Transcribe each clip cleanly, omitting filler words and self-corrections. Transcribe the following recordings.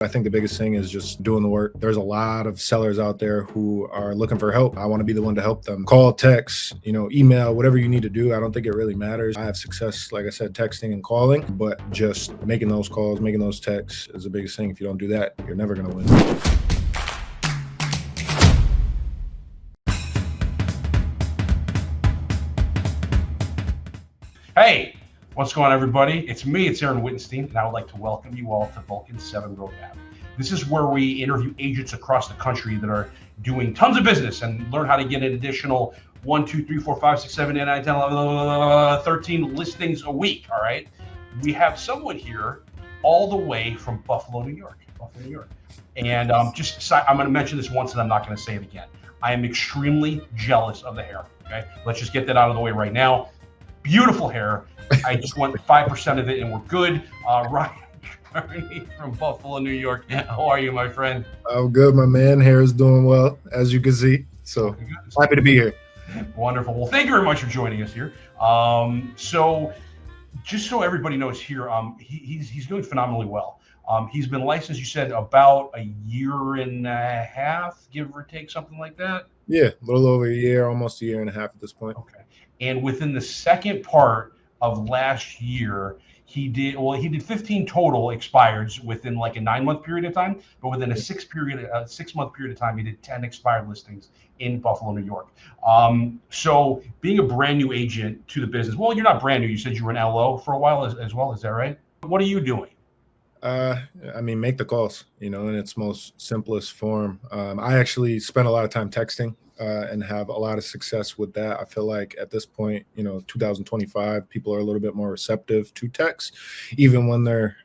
I think the biggest thing is just doing the work. There's a lot of sellers out there who are looking for help. I want to be the one to help them. Call, text, email, whatever you need to do. I don't think it really matters. I have success, like I said, texting and calling, but just making those calls, making those texts is the biggest thing. If you don't do that, you're never going to win. Hey, what's going on, everybody? It's me, it's Aaron Wittenstein, and I would like to welcome you all to Vulcan7 Roadmap. This is where we interview agents across the country that are doing tons of business and learn how to get an additional 1, 2, 3, 4, 5, 6, 7, 8, 9, 10, 11, 13 listings a week, all right? We have someone here all the way from Buffalo, New York. And I'm going to mention this once and I'm not going to say it again. I am extremely jealous of the hair, okay? Let's just get that out of the way right now. Beautiful hair. I just want 5% of it and we're good. Ryan Kearney from Buffalo, New York. How are you, my friend? I'm good, my man. Hair is doing well, as you can see. So happy to be here. Wonderful. Well, thank you very much for joining us here. So just so everybody knows here, he's doing phenomenally well. He's been licensed, you said, about a year and a half, give or take, something like that? Yeah, a little over a year, almost a year and a half at this point. Okay. And within the second part of last year, he did 15 total expireds within like a 9-month period of time, but within a 6-month period of time, he did 10 expired listings in Buffalo, New York. So being a brand new agent to the business, well, you're not brand new. You said you were an LO for a while as well. Is that right? What are you doing? Make the calls, in its most simplest form. I actually spend a lot of time texting and have a lot of success with that. I feel like at this point, 2025, people are a little bit more receptive to text, even when they're,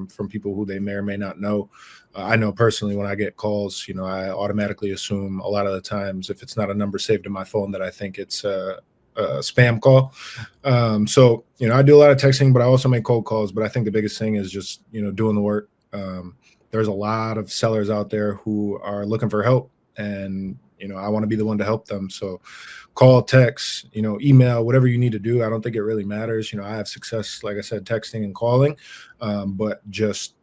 from people who they may or may not know. I know personally when I get calls, I automatically assume a lot of the times if it's not a number saved in my phone that I think it's a spam call. So, I do a lot of texting, but I also make cold calls. But I think the biggest thing is just, doing the work. There's a lot of sellers out there who are looking for help, and I want to be the one to help them. So call, text, email, whatever you need to do. I don't think it really matters. I have success, like I said, texting and calling, but just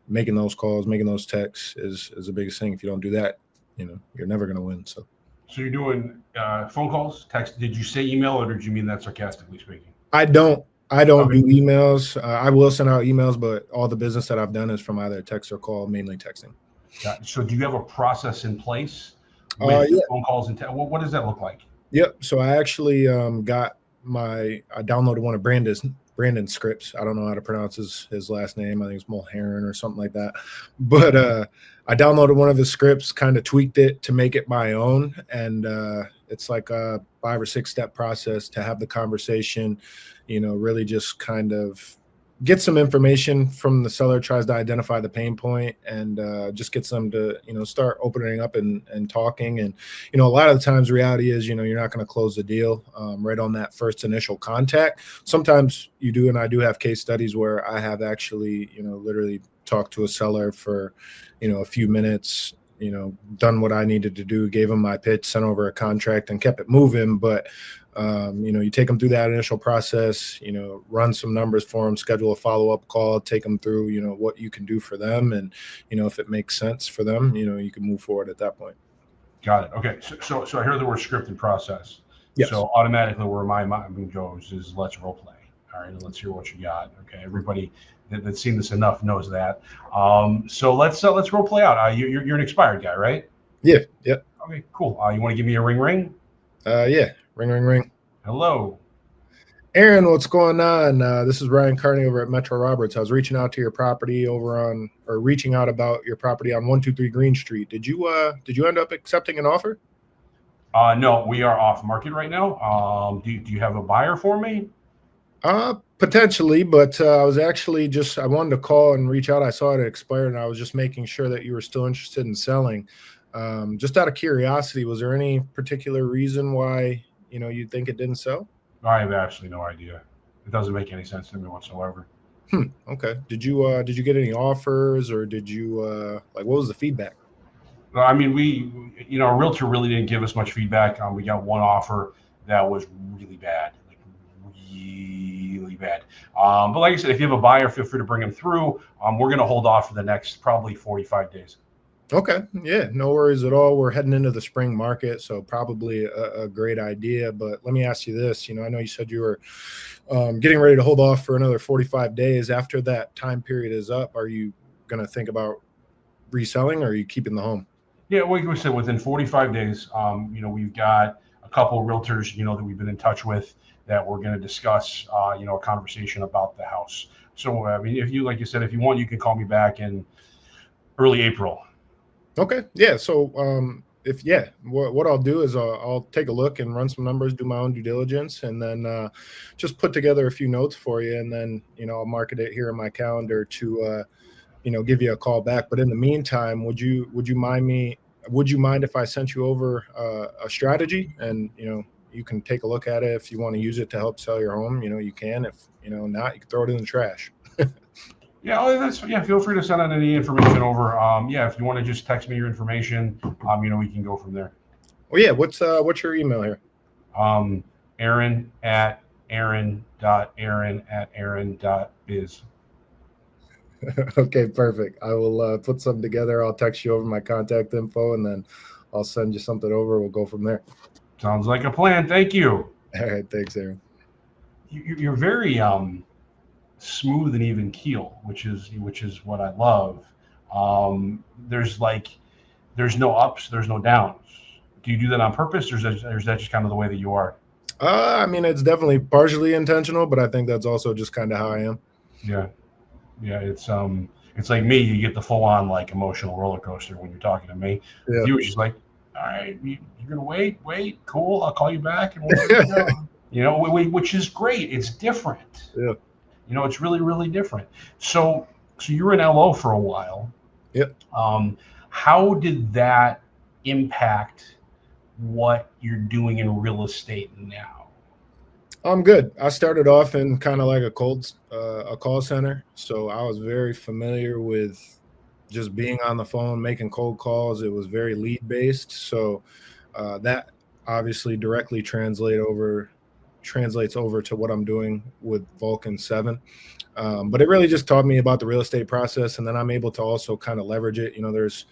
making those calls, making those texts is the biggest thing. If you don't do that, you're never going to win. So you're doing phone calls, text. Did you say email or did you mean that sarcastically speaking? I don't do emails. I will send out emails, but all the business that I've done is from either text or call, mainly texting. So do you have a process in place with phone calls and what does that look like? Yep. So I actually I downloaded one of Brandon's scripts. I don't know how to pronounce his last name. I think it's Mulheron or something like that. But I downloaded one of his scripts, kind of tweaked it to make it my own. And it's like a 5 or 6 step process to have the conversation, really just kind of get some information from the seller, tries to identify the pain point, and just gets them to, start opening up and talking. And, a lot of the times reality is, you're not going to close the deal right on that first initial contact. Sometimes you do. And I do have case studies where I have actually, literally talked to a seller for, a few minutes, done what I needed to do, gave them my pitch, sent over a contract and kept it moving. But you take them through that initial process, run some numbers for them, schedule a follow-up call, take them through, what you can do for them. And, if it makes sense for them, you can move forward at that point. Got it. Okay. So I hear the word scripted process. Yes. So automatically where my mind goes is let's role play. All right. Let's hear what you got. Okay. Everybody that's seen this enough knows that. So let's role play out. You're an expired guy, right? Yeah. Yeah. Okay, cool. You want to give me a ring? Yeah. Ring. Hello. Aaron, what's going on? This is Ryan Kearney over at Metro Roberts. I was reaching out to your property reaching out about your property on 123 Green Street. Did you end up accepting an offer? No, we are off market right now. Do you have a buyer for me? Potentially, but I was actually I wanted to call and reach out. I saw it expired, and I was just making sure that you were still interested in selling. Just out of curiosity, was there any particular reason why you think it didn't sell? I have actually no idea. It doesn't make any sense to me whatsoever. Okay. Did you get any offers, or did you what was the feedback? I mean, our realtor really didn't give us much feedback. We got one offer that was really bad, like really bad. But like I said, if you have a buyer, feel free to bring them through. We're going to hold off for the next probably 45 days. Okay. Yeah, no worries at all. We're heading into the spring market, so probably a great idea. But let me ask you this. I know you said you were getting ready to hold off for another 45 days. After that time period is up, are you going to think about reselling, or are you keeping the home? Yeah, like we said, within 45 days, we've got a couple of realtors, that we've been in touch with that we're going to discuss, a conversation about the house. So, I mean, like you said, if you want, you can call me back in early April. Okay. Yeah. So, what I'll do is I'll take a look and run some numbers, do my own due diligence, and then just put together a few notes for you, and then I'll market it here in my calendar to give you a call back. But in the meantime, would you mind if I sent you over a strategy, and you can take a look at it if you want to use it to help sell your home. You can. If not, you can throw it in the trash. Yeah, feel free to send out any information over. If you want to just text me your information, we can go from there. Well, yeah. What's your email here? Aaron@aaron.biz. Okay, perfect. I will put something together. I'll text you over my contact info, and then I'll send you something over. We'll go from there. Sounds like a plan. Thank you. All right. Thanks, Aaron. You're very smooth and even keel, which is what I love. There's no ups, there's no downs. Do you do that on purpose, or is that just kind of the way that you are? I mean, it's definitely partially intentional, but I think that's also just kind of how I am. Yeah, it's like me. You get the full on like emotional roller coaster when you're talking to me. Yeah. You were just like, all right, you're gonna wait, cool. I'll call you back, and which is great. It's different. Yeah. It's really, really different. So you were in LO for a while. Yep. How did that impact what you're doing in real estate now? I'm good. I started off in kind of like a call center. So I was very familiar with just being on the phone, making cold calls. It was very lead based. So that obviously directly translates over to what I'm doing with Vulcan7. But it really just taught me about the real estate process, and then I'm able to also kind of leverage it. There's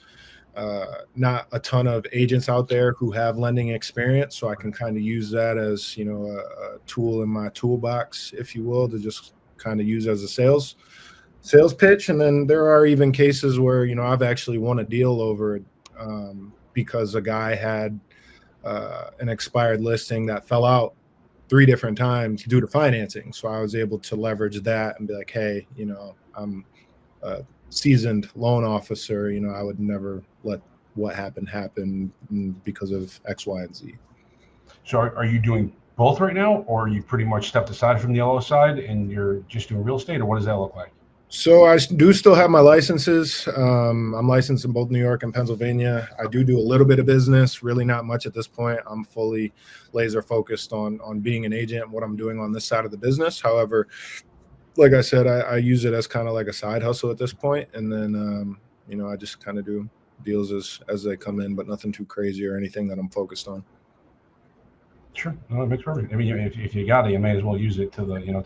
not a ton of agents out there who have lending experience, so I can kind of use that as a tool in my toolbox, if you will, to just kind of use as a sales pitch. And then there are even cases where I've actually won a deal over because a guy had an expired listing that fell out 3 different times due to financing. So I was able to leverage that and be like, hey, I'm a seasoned loan officer. I would never let what happened happen because of X, Y, and Z. So are you doing both right now, or are you pretty much stepped aside from the LO side and you're just doing real estate, or what does that look like? So I do still have my licenses. I'm licensed in both New York and Pennsylvania. I do a little bit of business, really not much at this point. I'm fully laser focused on being an agent and what I'm doing on this side of the business. However, like I said, I use it as kind of like a side hustle at this point. And then, I just kind of do deals as they come in, but nothing too crazy or anything that I'm focused on. Sure. No, it makes perfect. I mean, if you got it, you may as well use it to the,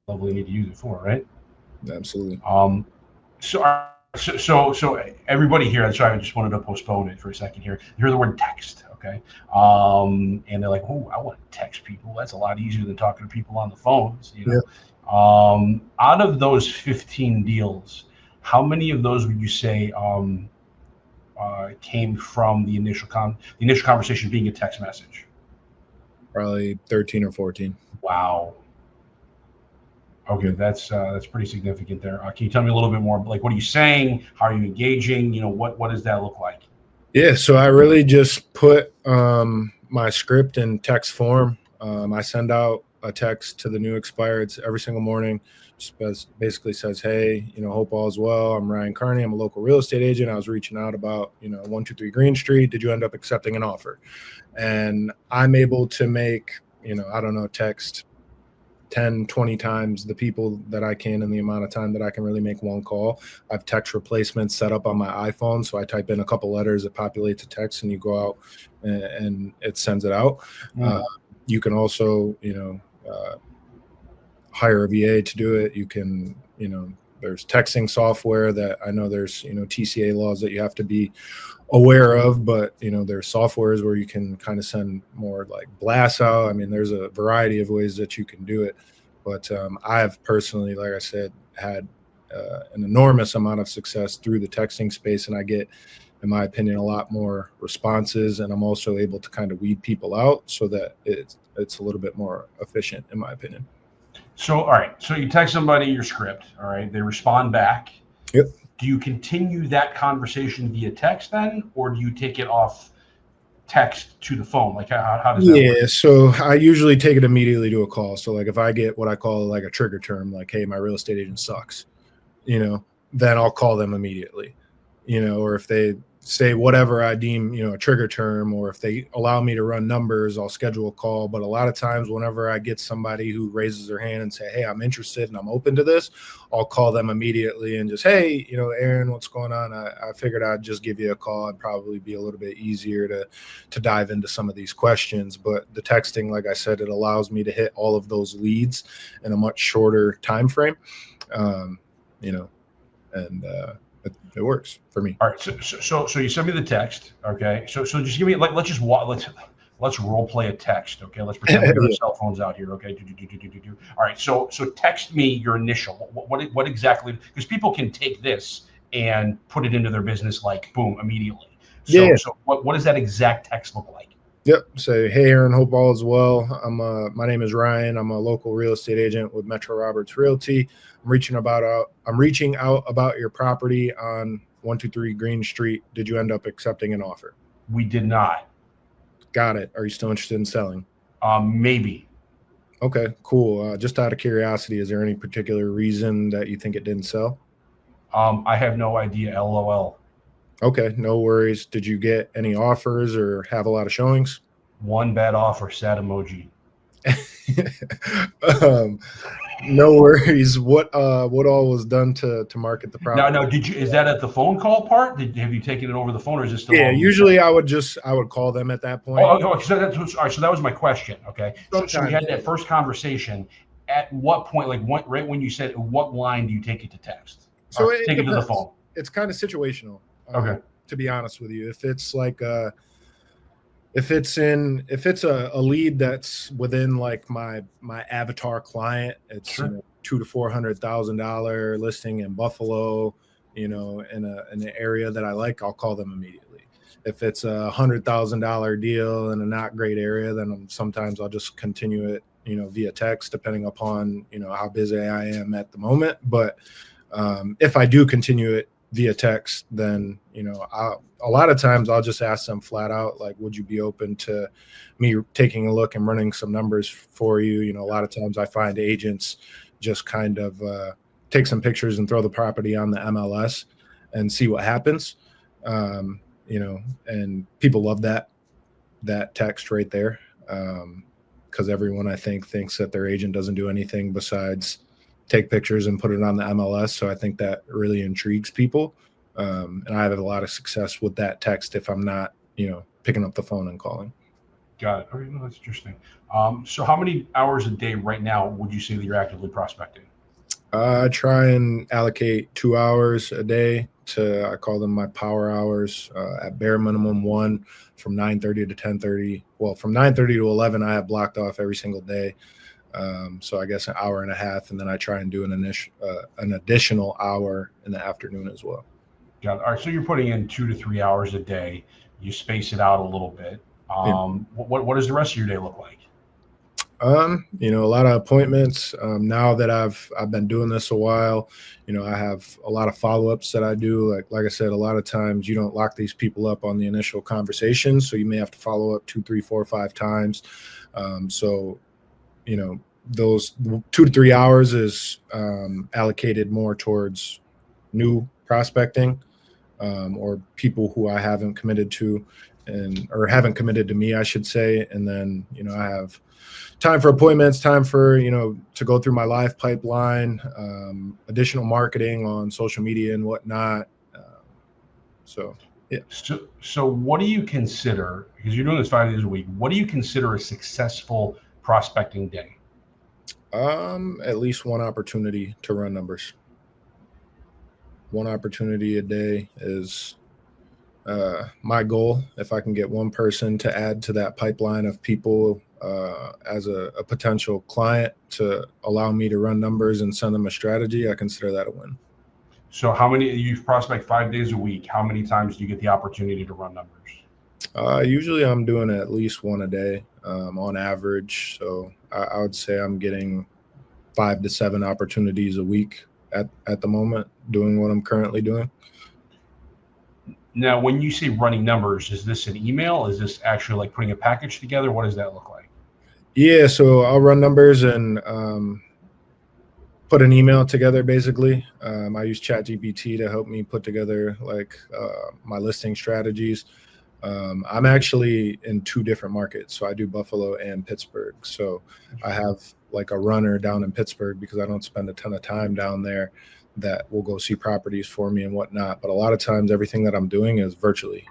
level you need to use it for, right? Absolutely. So everybody here, sorry, I just wanted to postpone it for a second here. You hear the word text, okay? And they're like, oh, I want to text people. That's a lot easier than talking to people on the phones, Yeah. Out of those 15 deals, how many of those would you say came from the initial conversation being a text message? Probably 13 or 14. Wow. Okay, that's pretty significant there. Can you tell me a little bit more? Like, what are you saying? How are you engaging? What does that look like? Yeah, so I really just put my script in text form. I send out a text to the new expireds every single morning. Just basically says, hey, hope all is well. I'm Ryan Carney. I'm a local real estate agent. I was reaching out about, 123 Green Street. Did you end up accepting an offer? And I'm able to make, text 10, 20 times the people that I can in the amount of time that I can really make one call. I have text replacements set up on my iPhone. So I type in a couple letters, it populates a text, and you go out and it sends it out. You can also, hire a VA to do it. You can, there's texting software that I know there's, TCA laws that you have to be aware of, but there's softwares where you can kind of send more like blasts out. I mean, there's a variety of ways that you can do it, but I've personally, like I said, had an enormous amount of success through the texting space, and I get, in my opinion, a lot more responses, and I'm also able to kind of weed people out so that it's a little bit more efficient, in my opinion. So, all right. So you text somebody your script. All right. They respond back. Yep. Do you continue that conversation via text then, or do you take it off text to the phone? Like how does that work? Yeah, so I usually take it immediately to a call. So like if I get what I call like a trigger term, like, hey, my real estate agent sucks, then I'll call them immediately, or if they say whatever I deem, a trigger term, or if they allow me to run numbers, I'll schedule a call. But a lot of times whenever I get somebody who raises their hand and say, hey, I'm interested and I'm open to this, I'll call them immediately and just, hey, Aaron, what's going on? I figured I'd just give you a call. It'd probably be a little bit easier to dive into some of these questions. But the texting, like I said, it allows me to hit all of those leads in a much shorter time frame, and it works for me. All right. So you send me the text. Okay. So just give me let's role play a text. Okay. Let's pretend we got cell phones out here. Okay. All right. So text me your initial. What exactly? Because people can take this and put it into their business like boom immediately. So what does that exact text look like? Yep. Say, hey, Aaron, hope all is well. My name is Ryan. I'm a local real estate agent with Metro Roberts Realty. I'm reaching out about your property on 123 Green Street. Did you end up accepting an offer? We did not. Got it. Are you still interested in selling? Maybe. Okay, cool. Just out of curiosity, is there any particular reason that you think it didn't sell? I have no idea. LOL. Okay, no worries. Did you get any offers or have a lot of showings? One bad offer, sad emoji. No worries. What all was done to market the property? No. Is that at the phone call part? Have you taken it over the phone, or is it still? Yeah, usually I would call them at that point. All right. So that was my question. Okay. So we had that first conversation. At what point, right when you said, what line do you take it to text? So take it to the phone. It's kind of situational. Okay. To be honest with you, if it's like if it's a lead that's within like my avatar client, it's sure. $200,000 to $400,000 listing in Buffalo, in an area that I like, I'll call them immediately. If it's $100,000 deal in a not great area, then sometimes I'll just continue it, via text, depending upon how busy I am at the moment. But if I do continue it via text, then a lot of times I'll just ask them flat out, like, would you be open to me taking a look and running some numbers for you? A lot of times I find agents just kind of take some pictures and throw the property on the MLS and see what happens. And people love that text right there, because everyone, I think, thinks that their agent doesn't do anything besides take pictures and put it on the MLS. So I think that really intrigues people. And I have a lot of success with that text if I'm not, picking up the phone and calling. Got it. Okay, no, that's interesting. So how many hours a day right now would you say that you're actively prospecting? I try and allocate 2 hours a day I call them my power hours, at bare minimum 1 from 9:30 to 10:30. Well, from 9:30 to 11, I have blocked off every single day. So I guess an hour and a half, and then I try and do an additional hour in the afternoon as well. Got it. All right. So you're putting in 2 to 3 hours a day. You space it out a little bit. What does the rest of your day look like? A lot of appointments. Now that I've been doing this a while, I have a lot of follow-ups that I do. Like I said, a lot of times you don't lock these people up on the initial conversation, so you may have to follow up 2, 3, 4, 5 times. So those 2 to 3 hours is allocated more towards new prospecting, or people who I haven't committed to or haven't committed to me, I should say. And then, I have time for appointments, time for, to go through my live pipeline, additional marketing on social media and whatnot. Yeah. So what do you consider, because you're doing this 5 days a week, what do you consider a successful prospecting day? At least one opportunity to run numbers. One opportunity a day is my goal. If I can get one person to add to that pipeline of people as a potential client to allow me to run numbers and send them a strategy, I consider that a win. So how many, you prospect 5 days a week, how many times do you get the opportunity to run numbers? Usually I'm doing at least one a day on average. So I would say I'm getting 5 to 7 opportunities a week at the moment doing what I'm currently doing. Now, when you say running numbers, is this an email? Is this actually like putting a package together? What does that look like? Yeah, so I'll run numbers and put an email together basically. I use ChatGPT to help me put together like my listing strategies. I'm actually in 2 different markets. So I do Buffalo and Pittsburgh. So I have like a runner down in Pittsburgh because I don't spend a ton of time down there that will go see properties for me and whatnot. But a lot of times everything that I'm doing is virtually.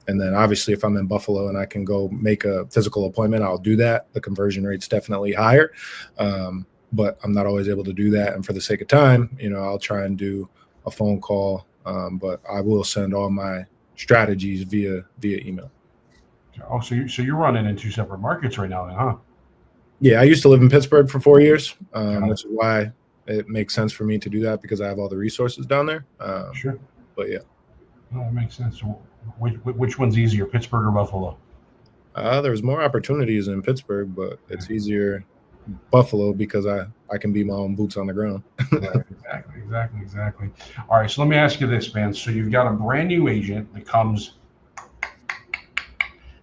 And then obviously if I'm in Buffalo and I can go make a physical appointment, I'll do that. The conversion rate's definitely higher. But I'm not always able to do that. And for the sake of time, I'll try and do a phone call. But I will send all my strategies via email. Oh, so you're running in 2 separate markets right now, then, huh? Yeah, I used to live in Pittsburgh for 4 years, which is why it makes sense for me to do that because I have all the resources down there. Sure. But yeah. Oh, that makes sense. So which one's easier, Pittsburgh or Buffalo? There's more opportunities in Pittsburgh, but it's easier Buffalo because I can be my own boots on the ground. Right, exactly. All right, so let me ask you this, man. So you've got a brand new agent that comes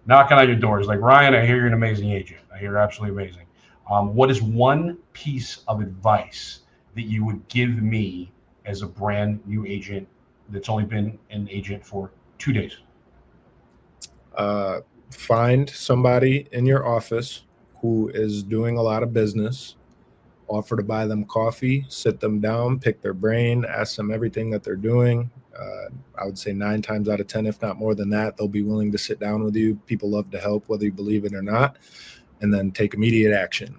knocking on your doors. Like, Ryan, I hear you're an amazing agent. I hear you're absolutely amazing. What is one piece of advice that you would give me as a brand new agent that's only been an agent for 2 days? Find somebody in your office who is doing a lot of business, offer to buy them coffee, sit them down, pick their brain, ask them everything that they're doing. I would say 9 times out of 10, if not more than that, they'll be willing to sit down with you. People love to help, whether you believe it or not, and then take immediate action.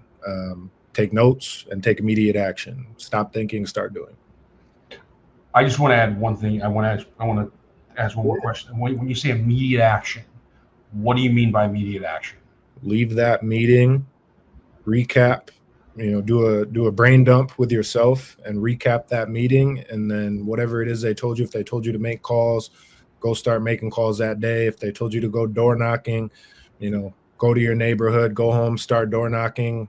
Take notes and take immediate action. Stop thinking, start doing. I just want to add one thing. I want to ask one more question. When you say immediate action, what do you mean by immediate action? Leave that meeting, recap, do a brain dump with yourself and recap that meeting. And then whatever it is they told you, if they told you to make calls, go start making calls that day. If they told you to go door knocking, go to your neighborhood, go home, start door knocking.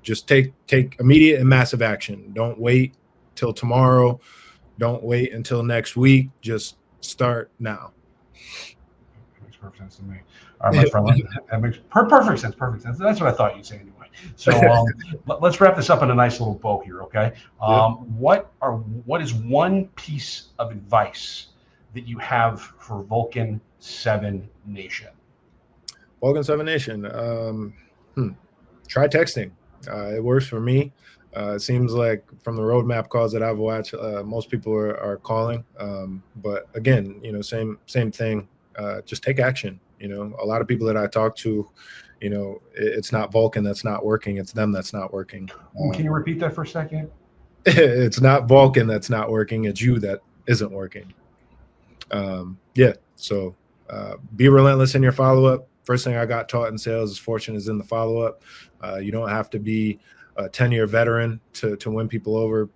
Just take immediate and massive action. Don't wait till tomorrow. Don't wait until next week. Just start now. Makes perfect sense to me. All right, my friend, that makes perfect sense. Perfect sense. That's what I thought you'd say anyway. So let's wrap this up in a nice little bow here, okay? What is one piece of advice that you have for Vulcan7 Nation? Vulcan7 Nation. Try texting. It works for me. It seems like from the roadmap calls that I've watched, most people are calling. But again, same thing. Just take action. A lot of people that I talk to, it's not Vulcan that's not working. It's them that's not working. Can you repeat that for a second? It's not Vulcan that's not working. It's you that isn't working. So be relentless in your follow-up. First thing I got taught in sales is fortune is in the follow-up. You don't have to be a 10-year veteran to win people over.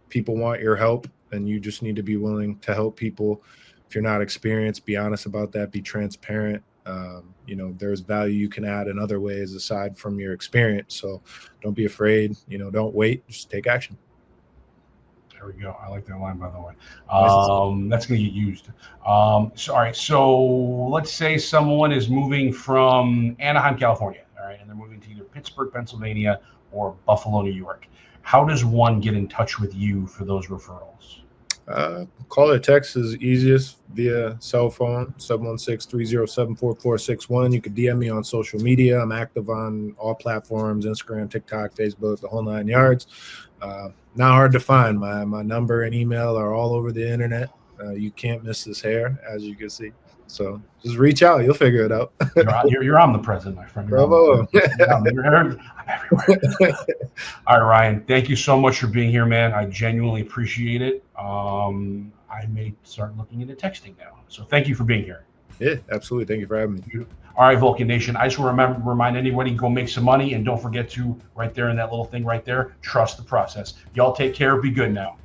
People want your help, and you just need to be willing to help people. If you're not experienced, be honest about that. Be transparent. There's value you can add in other ways aside from your experience. So don't be afraid. Don't wait. Just take action. There we go. I like that line, by the way. That's going to get used. All right. So let's say someone is moving from Anaheim, California, all right, and they're moving to either Pittsburgh, Pennsylvania, or Buffalo, New York. How does one get in touch with you for those referrals? Call or text is easiest via cell phone, 716-307-4461. You could DM me on social media. I'm active on all platforms, Instagram, TikTok, Facebook, the whole 9 yards. Not hard to find. My number and email are all over the internet. You can't miss this hair, as you can see. So just reach out. You'll figure it out. You're omnipresent, my friend. Bravo. I'm everywhere. All right, Ryan, thank you so much for being here, man. I genuinely appreciate it. I may start looking into texting now. So thank you for being here. Yeah, absolutely. Thank you for having me. All right, Vulcan Nation. I just want to remind anybody, go make some money, and don't forget to, right there in that little thing right there, trust the process. Y'all take care. Be good now.